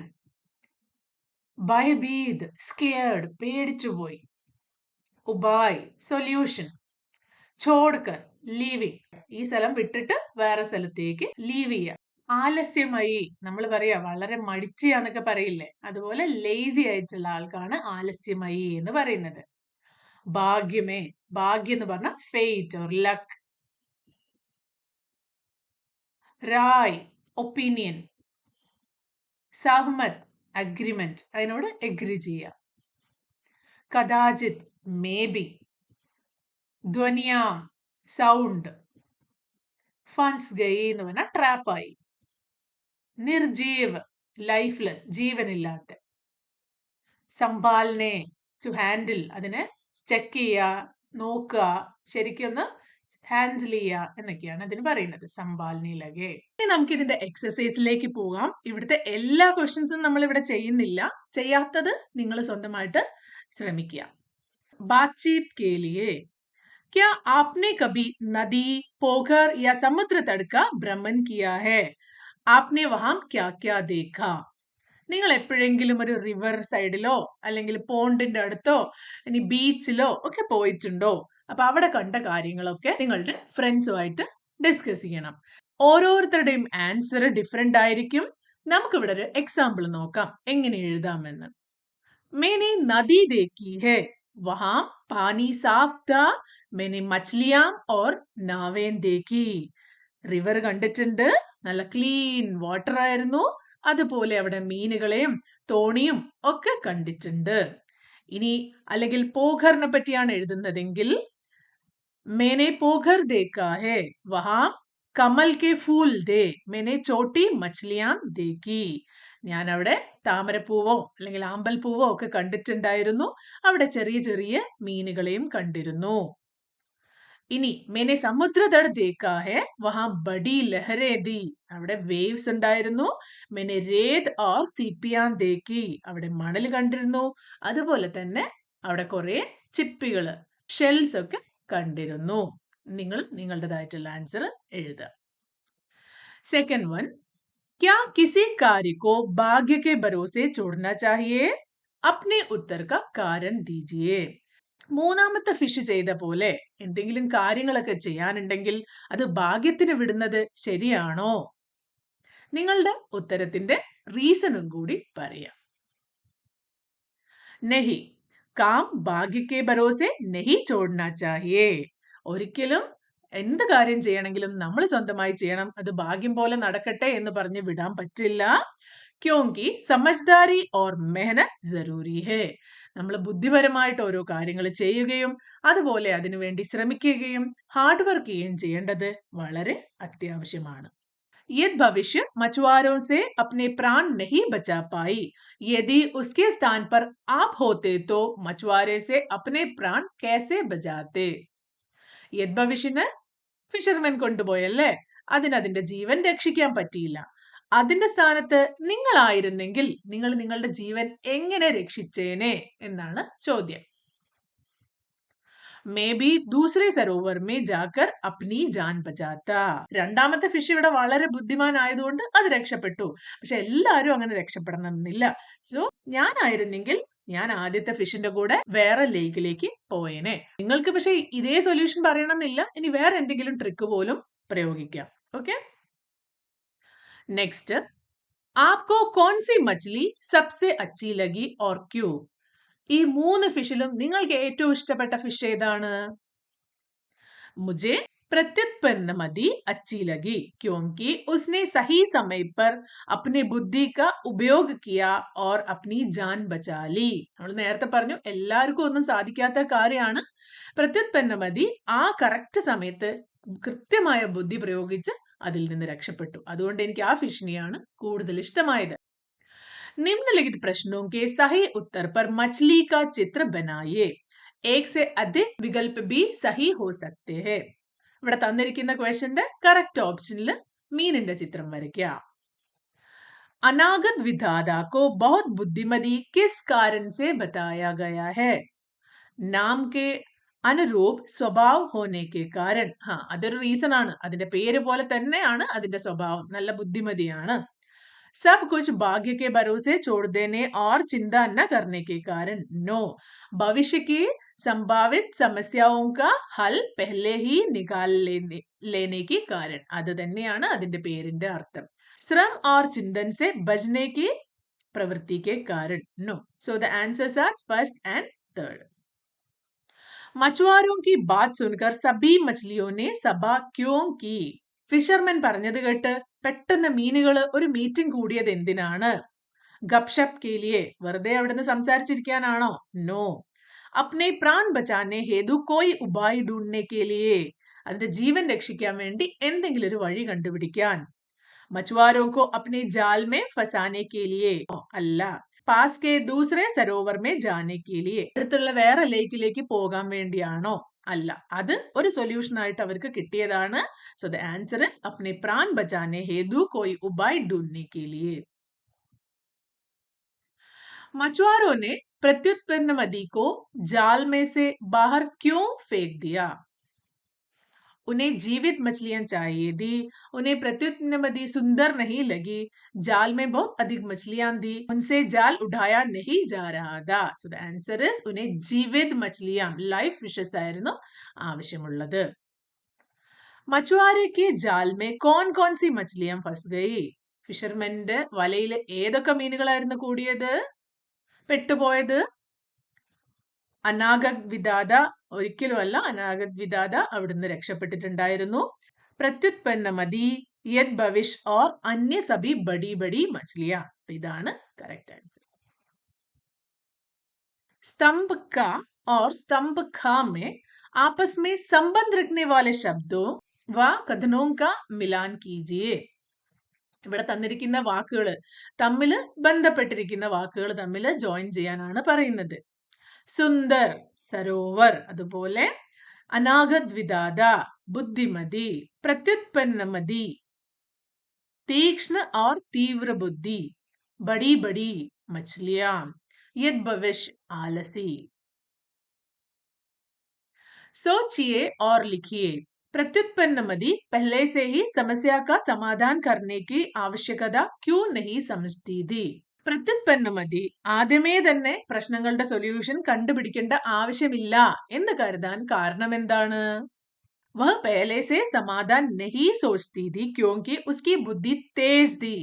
ഭയഭീത് സ്കെയർഡ് പേടിച്ചുപോയി, ഉപായ് സൊല്യൂഷൻ, ചോഡ്കർ ലീവിങ് ഈ സ്ഥലം വിട്ടിട്ട് വേറെ സ്ഥലത്തേക്ക് ലീവ് ചെയ്യുക, ആലസ്യമായി നമ്മൾ പറയാ വളരെ മടിച്ചിയാന്നൊക്കെ പറയില്ലേ, അതുപോലെ ലേസി ആയിട്ടുള്ള ആൾക്കാണ് ആലസ്യമായി എന്ന് പറയുന്നത്, ഭാഗ്യമേ ഭാഗ്യം എന്ന് പറഞ്ഞ ഫെയ്റ്റ് ഓർ ലക്ക്, റായ് ഒപ്പീനിയൻ, സഹ്മത് അഗ്രിമെന്റ് അതിനോട് എഗ്രി ചെയ്യുക, കഥാചിത് മേ ബി, ധ്വനിയാം സൗണ്ട്, ഫൻസ് ഗയി എന്ന് പറഞ്ഞാൽ ട്രാപ്പായി, നിർജീവ് ലൈഫ്ലെസ് ജീവനില്ലാത്ത, സംഭാലനെ ടു ഹാൻഡിൽ അതിനെ ചെക്ക് ചെയ്യുക നോക്കുക ശരിക്കൊന്ന് ഹാൻഡിൽ ചെയ്യുക എന്നൊക്കെയാണ് അതിന് പറയുന്നത്. സംഭാൽനി ലഗേ. ഇനി നമുക്ക് ഇതിന്റെ എക്സസൈസിലേക്ക് പോകാം. ഇവിടുത്തെ എല്ലാ ക്വസ്റ്റ്യൻസും നമ്മൾ ഇവിടെ ചെയ്യുന്നില്ല. ചെയ്യാത്തത് നിങ്ങൾ സ്വന്തമായിട്ട് ശ്രമിക്കുക. ബാത്ചീത് കേ ലിയേ क्या आपने कभी नदी, पोखर या समुद्र तट का भ्रमण किया है? आपने वहां क्या क्या देखा? നിങ്ങൾ എപ്പോഴെങ്കിലും ഒരു റിവർ സൈഡിലോ അല്ലെങ്കിൽ പോണ്ടിന്റെ അടുത്തോ ഇനി ബീച്ചിലോ ഒക്കെ പോയിട്ടുണ്ടോ? അപ്പൊ അവിടെ കണ്ട കാര്യങ്ങളൊക്കെ നിങ്ങളുടെ ഫ്രണ്ട്സുമായിട്ട് ഡിസ്കസ് ചെയ്യണം. ഓരോരുത്തരുടെയും ആൻസർ ഡിഫറെന്റ് ആയിരിക്കും. നമുക്കിവിടെ ഒരു എക്സാമ്പിൾ നോക്കാം എങ്ങനെ എഴുതാമെന്ന്. मैंने नदी देखी है, वहां पानी साफ था, मैंने मछलियां और नावें देखी. റിവർ കണ്ടിട്ടുണ്ട്, നല്ല ക്ലീൻ വാട്ടർ ആയിരുന്നു, അതുപോലെ അവിടെ മീനുകളെയും തോണിയും ഒക്കെ കണ്ടിട്ടുണ്ട്. ഇനി അല്ലെങ്കിൽ പോഖറിനെ പറ്റിയാണ് എഴുതുന്നതെങ്കിൽ मैंने पोखर देखा है, वहां കമൽ കെ ഫൂൽ ദേ, मैंने ചോട്ടി മച്ലിയാം ദേക്കി. ഞാൻ അവിടെ താമരപ്പൂവോ അല്ലെങ്കിൽ ആമ്പൽപ്പൂവോ ഒക്കെ കണ്ടിട്ടുണ്ടായിരുന്നു, അവിടെ ചെറിയ ചെറിയ മീനുകളെയും കണ്ടിരുന്നു. ഇനി मैंने സമുദ്ര തട് ദേക്കാ ഹെ, വഹാ ബഡി ലഹരേ ദി, അവിടെ വേവ്സ് ഉണ്ടായിരുന്നു. मैंने രേത് ഓർ സിപ്പിയാൻ ദേക്കി, അവിടെ മണൽ കണ്ടിരുന്നു, അതുപോലെ തന്നെ അവിടെ കുറെ ചിപ്പികള് ഷെൽസ് ഒക്കെ കണ്ടിരുന്നു. നിങ്ങൾ നിങ്ങളുടേതായിട്ടുള്ള ആൻസർ എഴുതുക. സെക്കൻഡ് വൺ, क्या किसी कार्य को भाग्य के भरोसे छोड़ना चाहिए? अपने उत्तर का कारण दीजिए. മൂന്നാമത്തെ ഫിഷ് ചെയ്ത പോലെ എന്തെങ്കിലും കാര്യങ്ങളൊക്കെ ചെയ്യാനുണ്ടെങ്കിൽ അത് ഭാഗ്യത്തിന് വിടുന്നത് ശരിയാണോ? നിങ്ങളുടെ ഉത്തരത്തിന്റെ റീസണും കൂടി പറയാം. നഹി, കാം ഭാഗ്യ കെ ഭരോസെ നഹി ചോഡ്നാ ചാഹിയേ. ഒരിക്കലും എന്ത് കാര്യം ചെയ്യണമെങ്കിലും നമ്മൾ സ്വന്തമായി ചെയ്യണം, അത് ഭാഗ്യം പോലെ നടക്കട്ടെ എന്ന് പറഞ്ഞ് വിടാൻ പറ്റില്ല. ക്യോങ്കി സമജ്ദാരി ഓർ മെഹനത് ജറൂരി ഹേ. നമ്മൾ ബുദ്ധിപരമായിട്ട് ഓരോ കാര്യങ്ങൾ ചെയ്യുകയും അതുപോലെ അതിനുവേണ്ടി ശ്രമിക്കുകയും ഹാർഡ് വർക്ക് ചെയ്യുകയും ചെയ്യേണ്ടത് വളരെ അത്യാവശ്യമാണ്. ये भविष्य मछुआरों से अपने प्राण नहीं बचा पाई, यदि उसके स्थान पर आप होते तो मछुआरे से अपने प्राण कैसे बचाते? യത് ഭവിഷ്യന് ഫിഷർമെൻ കൊണ്ടുപോയല്ലേ, അതിന്റെ ജീവൻ രക്ഷിക്കാൻ പറ്റിയില്ല. അതിന്റെ സ്ഥാനത്ത് നിങ്ങളായിരുന്നെങ്കിൽ നിങ്ങൾ നിങ്ങളുടെ ജീവൻ എങ്ങനെ രക്ഷിച്ചേനെ എന്നാണ് ചോദ്യം. May be ദൂസരെ Sarovar may Jakhar അപ്നി Jan ബചാത്ത. രണ്ടാമത്തെ ഫിഷ് ഇവിടെ വളരെ ബുദ്ധിമാനായതുകൊണ്ട് അത് രക്ഷപ്പെട്ടു. പക്ഷെ എല്ലാവരും അങ്ങനെ രക്ഷപ്പെടണമെന്നില്ല. സോ ഞാനായിരുന്നെങ്കിൽ ഞാൻ ആദ്യത്തെ ഫിഷിന്റെ കൂടെ വേറെ ലേക്കിലേക്ക് പോയേനെ. നിങ്ങൾക്ക് പക്ഷെ ഇതേ സൊല്യൂഷൻ പറയണമെന്നില്ല, ഇനി വേറെ എന്തെങ്കിലും ട്രിക്ക് പോലും പ്രയോഗിക്കാം. ഓക്കെ, നെക്സ്റ്റ്, ആപ്കോ കോൺസി മച്ഛലി സബ്സെ അച്ചി ലഗി ഓർ ക്യൂ? ഈ മൂന്ന് ഫിഷിലും നിങ്ങൾക്ക് ഏറ്റവും ഇഷ്ടപ്പെട്ട ഫിഷ് ഏതാണ്? മുझे प्रत्युत्पन्न मदी अच्छी लगी क्योंकि उसने सही समय पर अपने बुद्धि का उपयोग किया और अपनी जान बचा ली. നമ്മൾ നേരത്തെ പറഞ്ഞു എല്ലാവർക്കും ഒന്നും സാധിക്കാത്ത കാര്യമാണ്. പ്രത്യുത്പന്ന മതി ആ കറക്റ്റ് സമയത്ത് കൃത്യമായ ബുദ്ധി പ്രയോഗിച്ച് അതിൽ നിന്ന് രക്ഷപ്പെട്ടു. അതുകൊണ്ട് എനിക്ക് ആ ഫിഷിനെയാണ് കൂടുതൽ ഇഷ്ടമായത്. निम्नलिखित प्रश्नों के सही उत्तर पर मछली का चित्र बनाइए. एक से अधिक विकल्प भी सही हो सकते हैं. ഇവിടെ തന്നിരിക്കുന്ന ക്വസ്റ്റ്യന്റെ കറക്റ്റ് ഓപ്ഷനിൽ മീനിന്റെ ചിത്രം വരയ്ക്കുക. अनागत विधाता को बहुत बुद्धिमती किस कारण से बताया गया है? नाम के അനുരൂപ സ്വഭാവ് ഹോനെ കെ കാരൻ. അതൊരു റീസൺ ആണ്, അതിന്റെ പേര് പോലെ തന്നെയാണ് അതിന്റെ സ്വഭാവം, നല്ല ബുദ്ധിമതിയാണ്. सब कुछ भाग्य के भरोसे छोड़ देने और चिंता न करने के कारण नो, भविष्य की संभावित समस्याओं का हल पहले ही निकाल लेने की कारण. അത് തന്നെയാണ് അതിന്റെ പേരിന്റെ അർത്ഥം. श्रम और चिंतन से बचने की प्रवृत्ति के कारण no. So the answers are first and third. मछुआरों की बात सुनकर सभी मछलियों ने सभा क्यों की? ഫിഷർമെൻ പറഞ്ഞത് കേട്ട് പെട്ടെന്ന് മീനുകൾ ഒരു മീറ്റിംഗ് കൂടിയത് എന്തിനാണ്? ഗപ്ഷപ് കേലിയെ, വെറുതെ അവിടുന്ന് സംസാരിച്ചിരിക്കാനാണോ? നോ. അപ്നെ പ്രാൺ ബച്ചാനെ ഹേതു കോയി ഉപായ് ഡൂണ്ട്നെ കേലിയെ, അതിന്റെ ജീവൻ രക്ഷിക്കാൻ വേണ്ടി എന്തെങ്കിലും ഒരു വഴി കണ്ടുപിടിക്കാൻ. മച്ചുവാരോ കോ അപ്നെ ജാൽ മേ ഫസാനെ കേലിയെ, അല്ല. Pass K ദൂസരെ Sarovar may Jane കേലിയെ, അടുത്തുള്ള വേറെ ലേക്കിലേക്ക് പോകാൻ വേണ്ടിയാണോ? അല്ല, അത് ഒരു സൊല്യൂഷൻ ആയിട്ട് അവർക്ക് കിട്ടിയതാണ്. സോ ദ ആൻസർ ഇസ് അപ്നെ പ്രാൺ ബച്ചാനെ ഹേതു കോയി ഉപായ് ढूंढने के लिए. मछुआरों ने प्रत्युत्पन्न नदी को जाल में से बाहर क्यों फेंक दिया? उन्हें जीवित मछलियां चाहिए थी, उन्हें प्रत्युत्पन्न नदी सुंदर नहीं लगी, जाल में बहुत अधिक मछलियां थी, उनसे जाल उठाया नहीं जा रहा था. सो द आंसर इज उन्हें जीवित मछलियां ലൈഫ് ഫിഷസ് ആയിരുന്നു ആവശ്യമുള്ളത്. മച്ചുവാരെ के जाल में कौन कौन सी मछलियां फंस गई? ഫിഷർമെന്റെ വലയിൽ ഏതൊക്കെ മീനുകളായിരുന്നു കൂടിയത്, പെട്ടുപോയത്? അനാഗത് വിദാത ഒരിക്കലും അല്ല, അനാഗത് വിദാത അവിടുന്ന് രക്ഷപ്പെട്ടിട്ടുണ്ടായിരുന്നു. പ്രത്യുത്പന്ന മതി, യത് ഭവിഷ് और अन्य सभी बड़ी बड़ी मछलियां. ഇതാണ് കറക്റ്റ് ആൻസർ. स्तंभ का और स्तंभ खा में आपस में संबंध रखने वाले शब्दों व कथनों का मिलान कीजिए. ഇവിടെ തന്നിരിക്കുന്ന വാക്കുകൾ തമ്മിൽ ബന്ധപ്പെട്ടിരിക്കുന്ന വാക്കുകൾ തമ്മിൽ ജോയിൻ ചെയ്യാനാണ് പറയുന്നത്. സുന്ദർ സരോവർ, അതുപോലെ അനാഗത് വിദാത ബുദ്ധിമതി, പ്രത്യുത്പന്നമതി तीक्ष्ण और तीव्र बुद्धि, बड़ी बड़ी मछलियां, यद भविष्य आलसी. सोचिए और लिखिए. प्रत्युत्पन्नमति पहले से ही समस्या का समाधान करने की आवश्यकता क्यों नहीं समझती थी? പ്രത്യുത്പന്നമതി ആദ്യമേ തന്നെ പ്രശ്നങ്ങളുടെ സൊല്യൂഷൻ കണ്ടുപിടിക്കേണ്ട ആവശ്യമില്ല എന്ന് കരുതാൻ കാരണം എന്താണ്? वह पहले से समाधान नहीं सोचती थी क्योंकि उसकी बुद्धि तेज थी.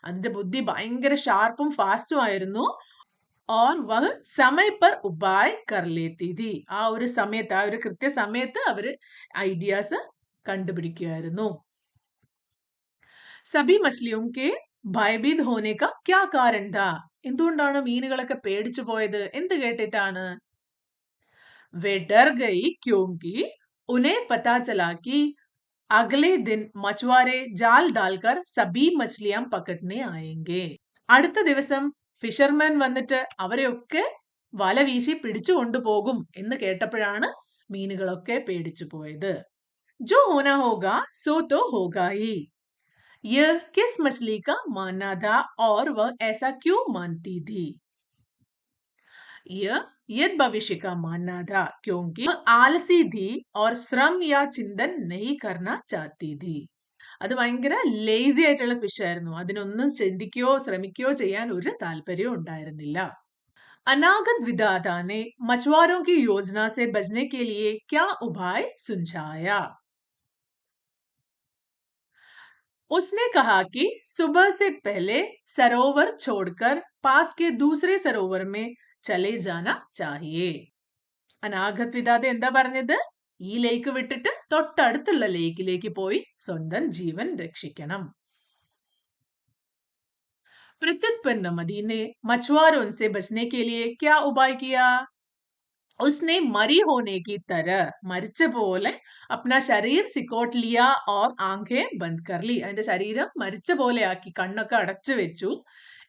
അതിന്റെ ബുദ്ധി ഭയങ്കര ഷാർപ്പും ഫാസ്റ്റും ആയിരുന്നു. और वह समय पर उपाय कर लेती थी. ആ ഒരു സമയത്ത്, ആ ഒരു കൃത്യസമയത്ത് അവര് ഐഡിയാസ് കണ്ടുപിടിക്കുമായിരുന്നു. സഭി മച്ഛലിയോं के भयभीत होने का क्या कारण था? എന്തുകൊണ്ടാണ് മീനുകളൊക്കെ പേടിച്ചു പോയത്? എന്ത് കേട്ടിട്ടാണ്? वे डर गई क्योंकि उन्हें पता चला कि अगले दिन मछुआरे जाल डालकर सभी मछलियां पकड़ने आएंगे. അടുത്ത ദിവസം ഫിഷർമാൻ വന്നിട്ട് അവരെയൊക്കെ വല വീശി പിടിച്ചു കൊണ്ടുപോകും എന്ന് കേട്ടപ്പോഴാണ് മീനുകളൊക്കെ പേടിച്ചു പോയത്. जो होना होगा सो तो होगा ही. यह किस मछली का मानना था और वह ऐसा क्यों मानती थी? यह यद भविष्य का मानना था क्योंकि वह आलसी थी और श्रम या चिंतन नहीं करना चाहती थी. അത് ഭയങ്കര ലേസി ആയിട്ടുള്ള ഫിഷ് ആയിരുന്നു. അതിനൊന്നും ചിന്തിക്കുകയോ ശ്രമിക്കുകയോ ചെയ്യാൻ ഒരു താല്പര്യവും ഉണ്ടായിരുന്നില്ല. अनागत विधाता ने मछुआरों की योजना से बचने के लिए क्या उपाय सुझाया? उसने कहा कि सुबह से पहले सरोवर छोड़कर पास के दूसरे सरोवर में चले जाना चाहिए. അനാഗത് വിദാത എന്താ പറഞ്ഞത്? ഈ ലേക്ക് വിട്ടിട്ട് തൊട്ടടുത്തുള്ള ലേക്കിലേക്ക് പോയി സ്വന്തം ജീവൻ രക്ഷിക്കണം. प्रत्युत्पन्नमति ने मछुआरों से बचने के लिए क्या उपाय किया? उसने मरी होने की तरह മരിച്ച പോലെ अपना शरीर सिकोट लिया और आंखें बंद कर ली. അതിന്റെ ശരീരം മരിച്ച പോലെ ആക്കി കണ്ണൊക്കെ അടച്ചു വെച്ചു.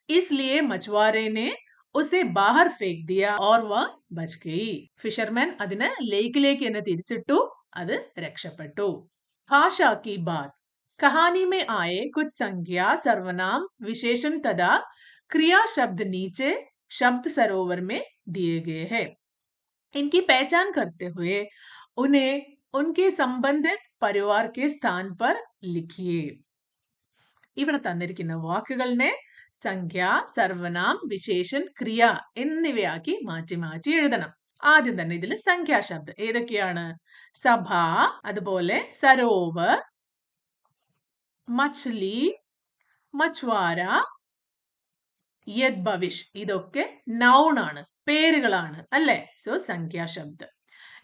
इसलिए मछुआरे ने उसे बाहर फेंक दिया और वह बच गई. ഫിഷർമാൻ അതിനെ ലേക്കിലേക്ക് തന്നെ തിരിച്ചിട്ടു, അത് രക്ഷപ്പെട്ടു. ഭാഷा की बात. कहानी में आए कुछ संज्ञा, सर्वनाम, विशेषण तथा क्रिया शब्द नीचे शब्द सरोवर में दिए गए हैं. इनकी पहचान करते हुए उन्हें उनके संबंधित परिवार के स्थान पर लिखिए. ഇവിടെ തന്നിരിക്കുന്ന വാക്കുകളെ സംഖ്യ, സർവനാം, വിശേഷൻ, ക്രിയ എന്നിവയാക്കി മാറ്റി മാറ്റി എഴുതണം. ആദ്യം തന്നെ ഇതിൽ സംഖ്യാശബ്ദം ഏതൊക്കെയാണ്? സഭ, അതുപോലെ സരോവർ, മച്ഛലി, മച്വാര, യത് ഭവിഷ്, ഇതൊക്കെ നൗൺ ആണ്, പേരുകളാണ് അല്ലെ? സോ സംഖ്യാശബ്ദം.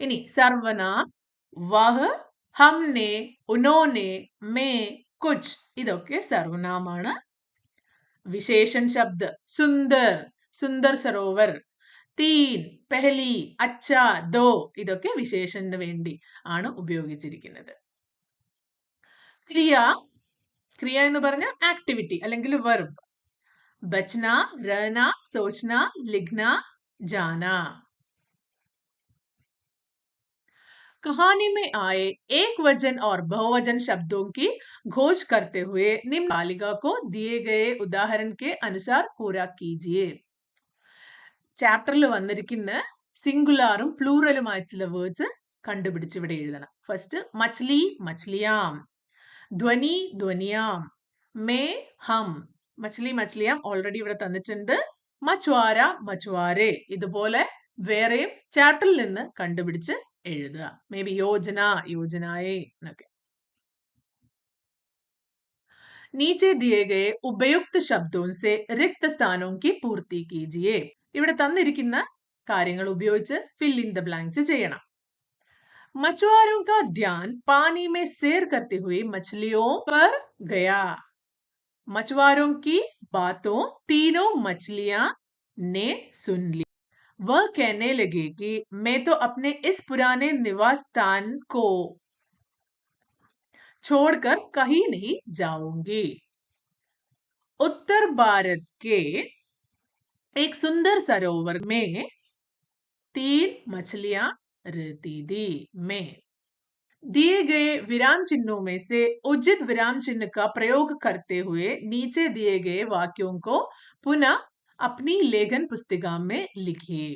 ഇനി സർവനാം വഹ്, ഹംനെ, ഉനോനെ, മേ, കുച്ച്, ഇതൊക്കെ സർവനാമാണ്. വിശേഷൻ ശബ്ദ സുന്ദർ, സുന്ദർ സരോവർ, തീൻ, പെഹലി, അച്ഛ, ദോ, ഇതൊക്കെ വിശേഷന് വേണ്ടി ആണ് ഉപയോഗിച്ചിരിക്കുന്നത്. ക്രിയ, ക്രിയ എന്ന് പറഞ്ഞ ആക്ടിവിറ്റി അല്ലെങ്കിൽ വെർബ്. ബച്ന, രന, സോച്ന, ലിഖ്ന, ജാന. कहानी में आए एक वचन और बहुवचन शब्दों की खोज करते हुए निम्न तालिका को दिए गए उदाहरण के अनुसार पूरा कीजिए. ചാപ്റ്ററിൽ വന്നിരിക്കുന്ന സിംഗുലാറും പ്ലൂറലുമായ ചില വേർഡ്സ് കണ്ടുപിടിച്ച് ഇവിടെ എഴുതണം. ഫസ്റ്റ് മച്ച്ലി മച്ച്ലിയാം, ധ്വനി ധ്വനിയാം, മേ ഹം. മച്ച്ലി മച്ച്ലിയാം ഓൾറെഡി ഇവിടെ തന്നിട്ടുണ്ട്. മച്വാര മച്വാരെ. ഇതുപോലെ വേറെയും ചാപ്റ്ററിൽ നിന്ന് കണ്ടുപിടിച്ച് എഴുതുക. മേ ബി യോജന യോജനായെ എന്നൊക്കെ. नीचे दिए गए उपयुक्त शब्दों से रिक्त स्थानों की पूर्ति कीजिए. ഇവിടെ തന്നിരിക്കുന്ന കാര്യങ്ങൾ ഉപയോഗിച്ച് fill in the blanks ചെയ്യണം. मछुआरों का ध्यान पानी में सैर करते हुए मछलियों पर गया. मछुआरों की बातों तीनों मछलियां ने सुन ली. वह कहने लगे कि मैं तो अपने इस पुराने निवास स्थान को छोड़कर कहीं नहीं जाऊंगी. उत्तर भारत के एक सुंदर सरोवर में 3 मछलियां रहती थी. में दिए गए विराम चिन्हों में से उचित विराम चिन्ह का प्रयोग करते हुए नीचे दिए गए वाक्यों को पुनः अपनी लेखन पुस्तिका में लिखिए.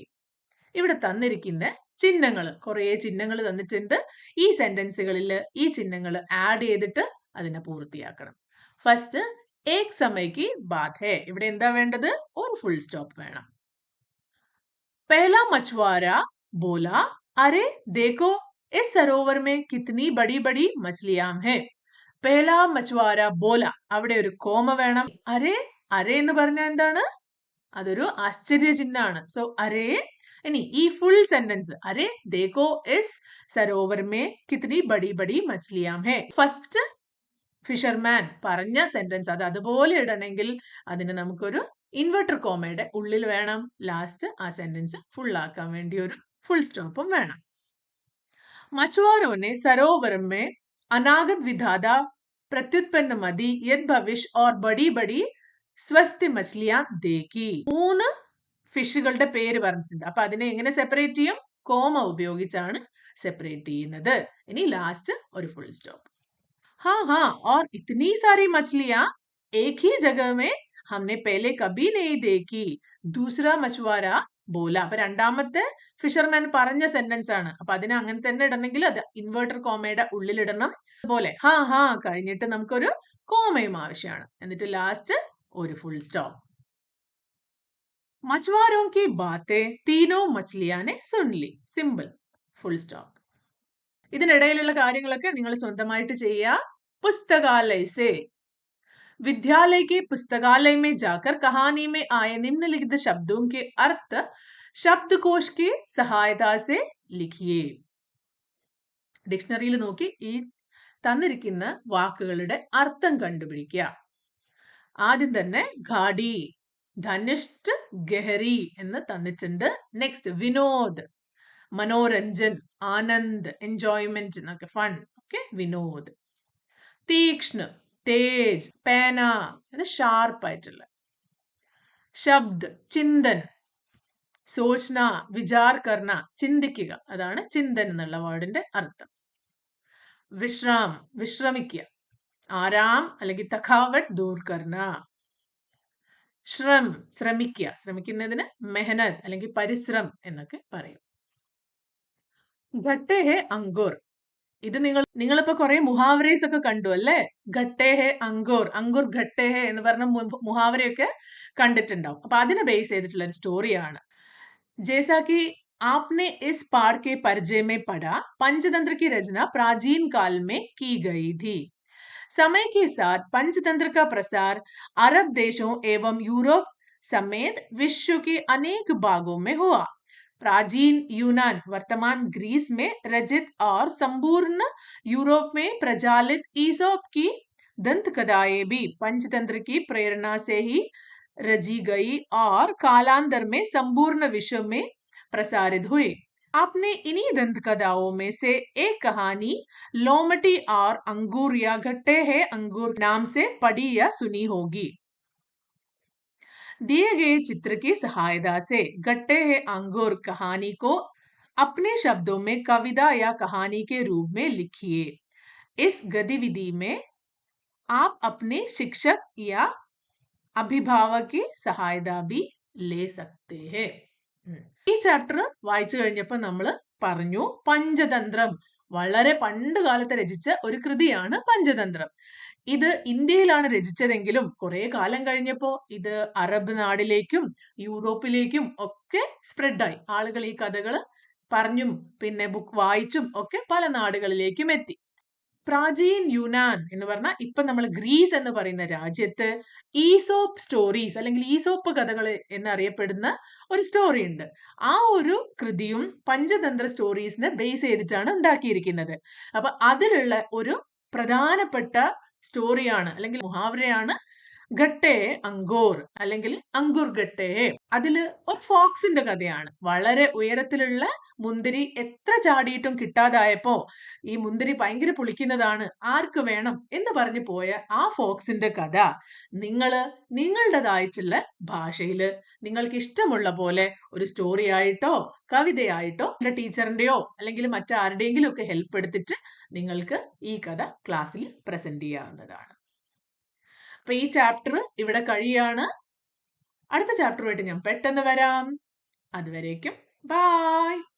ഇവിടെ തന്നിരിക്കുന്ന ചിഹ്നങ്ങൾ, കുറേ ചിഹ്നങ്ങൾ തന്നിട്ടുണ്ട്. ഈ സെന്റൻസുകളിൽ ഈ ചിഹ്നങ്ങൾ ആഡ് ചെയ്തിട്ട് അതിനെ പൂർത്തിയാക്കണം. ഫസ്റ്റ് ഏക് സമയ്ക്ക് ബാത് ഹേ. ഇവിടെ എന്താ വേണ്ടത്? ഒരു ഫുൾ സ്റ്റോപ്പ് വേണം. पहला मछुआरा बोला, अरे देखो इस सरोवर में कितनी बड़ी बड़ी मछलियां हैं. पहला मछुआरा बोला. അവിടെ ഒരു കോമ വേണം. അരേ അരേ എന്ന് പറഞ്ഞാൽ എന്താണ്? അതൊരു ആശ്ചര്യ ചിഹ്നമാണ്. സോ അരേ. ഇനി ഈ ഫുൾ സെന്റൻസ്, അരേ ദേഖോ ഇസ് സരോവർ മേ കിത്നി ബഡി ബഡി മച്ലിയാം ഹേ. ഫസ്റ്റ് ഫിഷർമാൻ പറഞ്ഞ സെന്റൻസ് അത് അതുപോലെ ഇടണമെങ്കിൽ അതിന് നമുക്കൊരു ഇൻവെർട്ടർ കോമയുടെ ഉള്ളിൽ വേണം. ലാസ്റ്റ് ആ സെന്റൻസ് ഫുൾ ആക്കാൻ വേണ്ടി ഒരു ഫുൾ സ്റ്റോപ്പും വേണം. मछुआरों ने सरोवर में अनागत विधाता प्रत्युत्पन्न मदी यद भविष्य और बड़ी बड़ी स्वस्थ मछलियां देखी. 3 ഫിഷുകളുടെ പേര് പറഞ്ഞിട്ടുണ്ട്. അപ്പൊ അതിനെ എങ്ങനെ സെപ്പറേറ്റ് ചെയ്യും? കോമ ഉപയോഗിച്ചാണ് സെപ്പറേറ്റ് ചെയ്യുന്നത്. ഇനി ലാസ്റ്റ് ഒരു ഫുൾ സ്റ്റോപ്പ്. हाँ हाँ और इतनी सारी मछलियां एक ही जगह में हमने पहले कभी नहीं देखी. दूसरा मछुआरा बोला. അപ്പൊ രണ്ടാമത്തെ ഫിഷർമാൻ പറഞ്ഞ സെന്റൻസ് ആണ്. അപ്പൊ അതിനെ അങ്ങനെ തന്നെ ഇടണമെങ്കിൽ അത് ഇൻവെർട്ടർ കോമയുടെ ഉള്ളിലിടണം. അതുപോലെ ഹാ ഹാ കഴിഞ്ഞിട്ട് നമുക്കൊരു കോമയും ആവശ്യമാണ്. എന്നിട്ട് ലാസ്റ്റ് ഒരു ഫുൾ സ്റ്റോപ്പ്. मछुआरों की बातें तीनों मछलियां ने सुन ली. സിമ്പിൾ. Full stop. ഇതിനിടയിലുള്ള കാര്യങ്ങളൊക്കെ നിങ്ങൾ സ്വന്തമായിട്ട് ചെയ്യുക. पुस्तकालय से. विद्यालय के पुस्तकालय में जाकर कहानी में आए निम्नलिखित शब्दों के अर्थ शब्दकोश की सहायता से लिखिए. ഡിക്ഷണറിയിൽ നോക്കി ഈ തന്നിരിക്കുന്ന വാക്കുകളുടെ അർത്ഥം കണ്ടുപിടിക്കുക. ആദ്യം തന്നെ ഘാടി, ധനിഷ്ഠ, ഗഹരി എന്ന് തന്നിട്ടുണ്ട്. നെക്സ്റ്റ് വിനോദ്, മനോരഞ്ജൻ, ആനന്ദ്, എൻജോയ്മെന്റ് എന്നൊക്കെ, ഫൺ. ഓക്കെ, വിനോദ്. തീക്ഷ്ണ, തേജ്, പേന എന്ന് ഷാർപ്പ് ആയിട്ടുള്ള. ശബ്ദ്, ചിന്തൻ, സോച്ന, വിചാർ കർണ, ചിന്തിക്കുക. അതാണ് ചിന്തൻ എന്നുള്ള വേർഡിന്റെ അർത്ഥം. വിശ്രാം, വിശ്രമിക്കുക. ആരാം അല്ലെങ്കിൽ തഖാവട്ട് ദൂർ കർണ. ശ്രമം, ശ്രമിക്കുക. ശ്രമിക്കുന്നതിന് മെഹനത് അല്ലെങ്കിൽ പരിശ്രം എന്നൊക്കെ പറയും. ഘട്ടെ ഹെ അങ്കുർ. ഇത് നിങ്ങളിപ്പോ കുറെ മുഹാവറേസ് ഒക്കെ കണ്ടു അല്ലേ? ഘട്ടെ ഹെ അങ്കുർ, അങ്കുർ ഘട്ടെ ഹെ എന്ന് പറഞ്ഞ മുഹാവരയൊക്കെ കണ്ടിട്ടുണ്ടാവും. അപ്പൊ അതിനെ ബേസ് ചെയ്തിട്ടുള്ള ഒരു സ്റ്റോറിയാണ്. जैसा कि आपने इस पाठ के परिचय में पढ़ा, पंचतंत्र की रचना प्राचीन काल में की गई थी. समय के साथ पंचतंत्र का प्रसार अरब देशों एवं यूरोप समेत विश्व के अनेक भागों में हुआ. प्राचीन यूनान, वर्तमान ग्रीस में रचित और संपूर्ण यूरोप में प्रचलित ईसोप की दंत कथाएं भी पंचतंत्र की प्रेरणा से ही रची गई और कालांतर में संपूर्ण विश्व में प्रसारित हुई. आपने इन्हीं दंत कथाओं में से एक कहानी लोमटी और अंगूर या घट्टे है अंगूर नाम से पढ़ी या सुनी होगी. दिए गए चित्र की सहायता से घट्टे है अंगूर कहानी को अपने शब्दों में कविता या कहानी के रूप में लिखिए. इस गतिविधि में आप अपने शिक्षक या അഭിഭാവക സഹായത ബി ലേ സക്തേ ഹേ. ഈ ചാപ്റ്റർ വായിച്ചു കഴിഞ്ഞപ്പോൾ നമ്മൾ പറഞ്ഞു പഞ്ചതന്ത്രം വളരെ പണ്ട് കാലത്ത് രചിച്ച ഒരു കൃതിയാണ് പഞ്ചതന്ത്രം. ഇത് ഇന്ത്യയിലാണ് രചിച്ചതെങ്കിലും കുറെ കാലം കഴിഞ്ഞപ്പോ ഇത് അറബ് നാടിലേക്കും യൂറോപ്പിലേക്കും ഒക്കെ സ്പ്രെഡായി. ആളുകൾ ഈ കഥകൾ പറഞ്ഞും പിന്നെ ബുക്ക് വായിച്ചും ഒക്കെ പല നാടുകളിലേക്കും എത്തി. പ്രാചീൻ യുനാൻ എന്ന് പറഞ്ഞാൽ ഇപ്പൊ നമ്മൾ ഗ്രീസ് എന്ന് പറയുന്ന രാജ്യത്ത് ഈസോപ്പ് സ്റ്റോറീസ് അല്ലെങ്കിൽ ഈസോപ്പ് കഥകൾ എന്നറിയപ്പെടുന്ന ഒരു സ്റ്റോറി ഉണ്ട്. ആ ഒരു കൃതിയും പഞ്ചതന്ത്ര സ്റ്റോറീസിനെ ബേസ് ചെയ്തിട്ടാണ് ഉണ്ടാക്കിയിരിക്കുന്നത്. അപ്പൊ അതിലുള്ള ഒരു പ്രധാനപ്പെട്ട സ്റ്റോറിയാണ് അല്ലെങ്കിൽ മുഹാവരയാണ് ഗട്ടെ അങ്കോർ അല്ലെങ്കിൽ അങ്കുർ ഗട്ടെ. അതില് ഒരു ഫോക്സിന്റെ കഥയാണ്. വളരെ ഉയരത്തിലുള്ള മുന്തിരി എത്ര ചാടിയിട്ടും കിട്ടാതായപ്പോ ഈ മുന്തിരി ഭയങ്കര പുളിക്കുന്നതാണ്, ആർക്ക് വേണം എന്ന് പറഞ്ഞു പോയ ആ ഫോക്സിന്റെ കഥ നിങ്ങളുടേതായിട്ടുള്ള ഭാഷയില് നിങ്ങൾക്ക് ഇഷ്ടമുള്ള പോലെ ഒരു സ്റ്റോറി ആയിട്ടോ കവിതയായിട്ടോ ടീച്ചറിന്റെയോ അല്ലെങ്കിൽ മറ്റാരുടെയെങ്കിലും ഒക്കെ ഹെൽപ്പ് എടുത്തിട്ട് നിങ്ങൾക്ക് ഈ കഥ ക്ലാസ്സിൽ പ്രസന്റ് ചെയ്യാവുന്നതാണ്. അപ്പൊ ഈ ചാപ്റ്റർ ഇവിടെ കഴിയാണ്. അടുത്ത ചാപ്റ്ററുമായിട്ട് ഞാൻ പെട്ടെന്ന് വരാം. അതുവരേക്കും ബൈ.